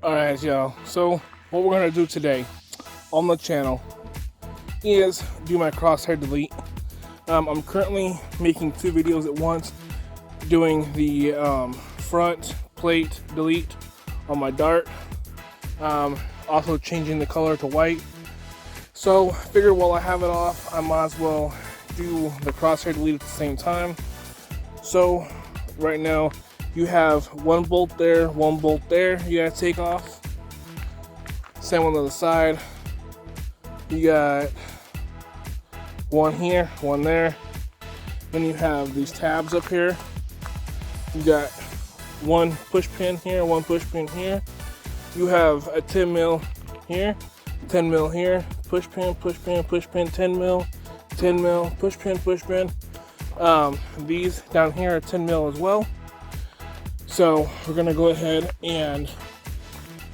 Alright, y'all. So, what we're going to do today on the channel is do my crosshair delete. I'm currently making two videos at once, doing the front plate delete on my dart, also changing the color to white. So, figured while I have it off, I might as well do the crosshair delete at the same time. So, right now, you have one bolt there, one bolt there you gotta take off. Same on the other side. You got one here, one there. Then you have these tabs up here. You got one push pin here, one push pin here. You have a 10 mil here, 10 mil here, push pin, push pin, push pin, 10 mil, 10 mil, push pin, push pin. These down here are 10 mil as well. So we're gonna go ahead and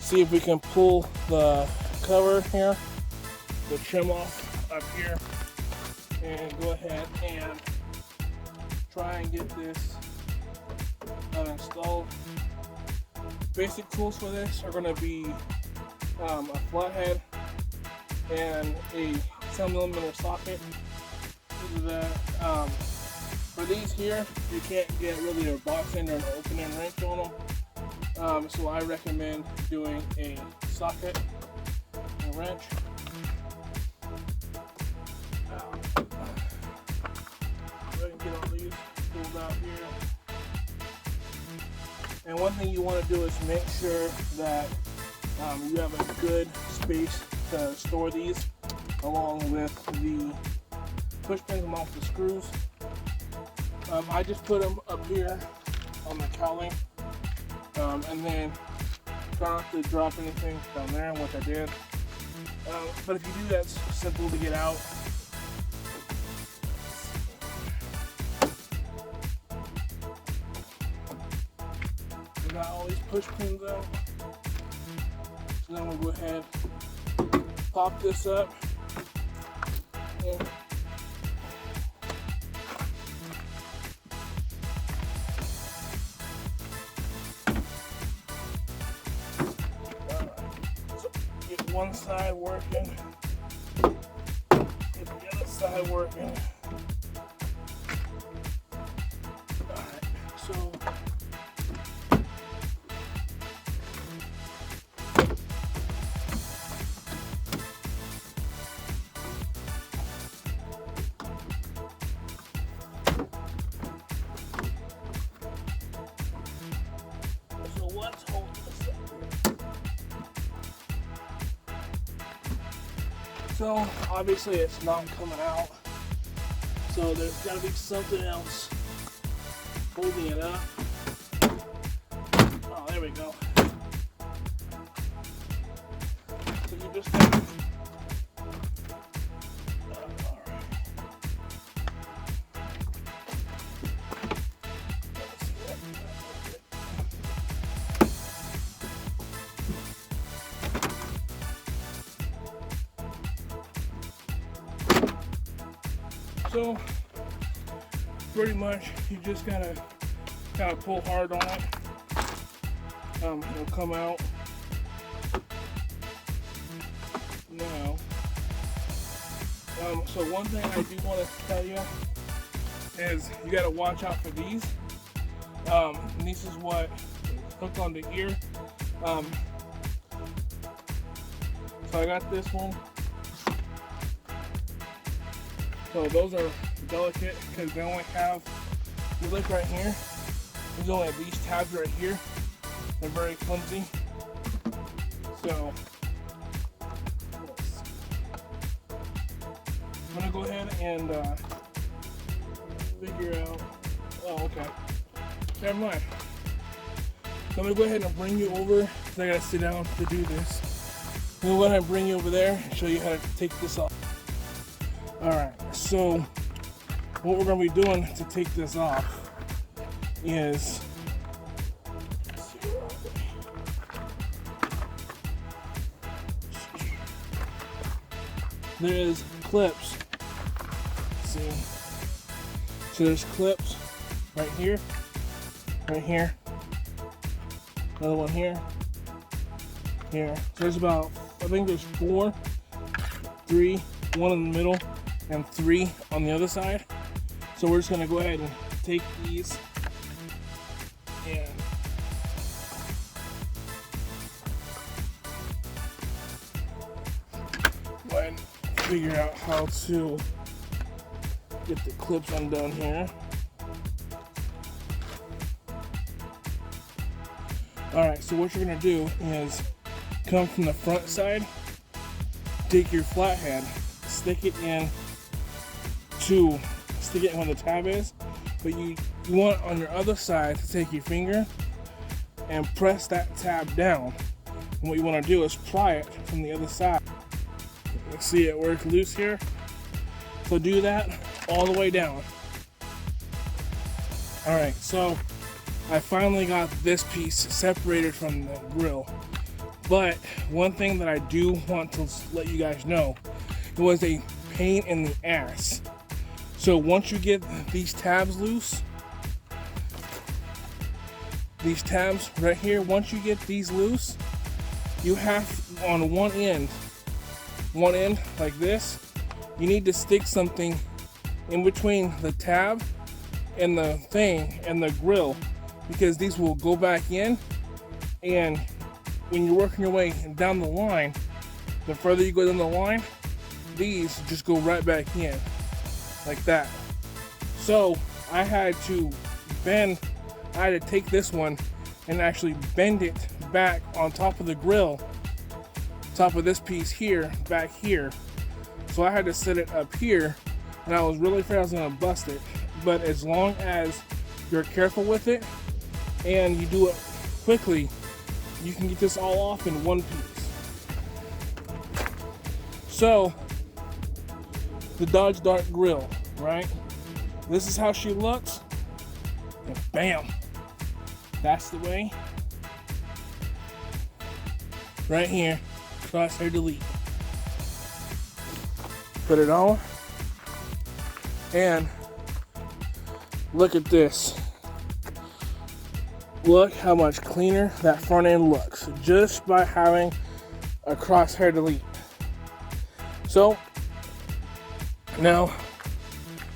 see if we can pull the cover here, the trim off up here, and go ahead and try and get this installed. Basic tools for this are gonna be a flathead and a 10mm socket. For these here, you can't get really a box end or an open end wrench on them. So I recommend doing a socket and wrench. Go ahead and get all these pulled out here. And one thing you want to do is make sure that you have a good space to store these, along with the push pins and off the screws. I just put them up here on the cowling, and then try not to drop anything down there, which I did. But if you do, that's simple to get out. We got all these push pins out. So then we'll go ahead, pop this up, and one side working, get the other side working. Alright, so what's holding this up here? So obviously it's not coming out, so there's got to be something else holding it up. Oh, there we go. So you just got to, so pretty much you just gotta kind of pull hard on it. It'll come out now. So one thing I do want to tell you is you gotta watch out for these. And this is what hooked onto here. So I got this one. So those are delicate because they only have, you look right here, there's only these tabs right here. They're very flimsy. So I'm gonna go ahead and figure out, oh okay, never mind. So I'm gonna go ahead and bring you over, because I gotta sit down to do this. I'm gonna go ahead and bring you over there and show you how to take this off. Alright, so what we're going to be doing to take this off is there's clips. See? So there's clips right here, another one here, here. So there's about, I think there's 4, 3, 1 in the middle, and 3 on the other side. So we're just gonna go ahead and take these and go ahead and figure out how to get the clips undone here. Alright, so what you're gonna do is come from the front side, take your flathead, stick it in where the tab is, but you want on your other side to take your finger and press that tab down. And what you want to do is pry it from the other side. Let's see it work loose here. So do that all the way down. Alright, so I finally got this piece separated from the grill. But one thing that I do want to let you guys know, it was a pain in the ass. So once you get these tabs loose, these tabs right here, once you get these loose, you have on one end like this, you need to stick something in between the tab and the thing and the grill, because these will go back in, and when you're working your way down the line, the further you go down the line, these just go right back in like that. So I had to take this one and actually bend it back on top of the grill, top of this piece here, back here. So I had to set it up here, and I was really afraid I was gonna bust it. But as long as you're careful with it and you do it quickly, you can get this all off in one piece. So the Dodge Dart grill, right? This is how she looks. And bam, that's the way. Right here, crosshair delete. Put it on, and look at this. Look how much cleaner that front end looks just by having a crosshair delete. So now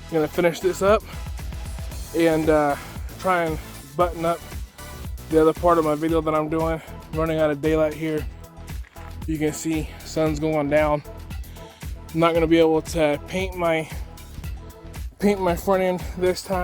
I'm gonna finish this up and try and button up the other part of my video that I'm doing. Running out of daylight here. You can see sun's going down. I'm not gonna be able to paint my front end this time.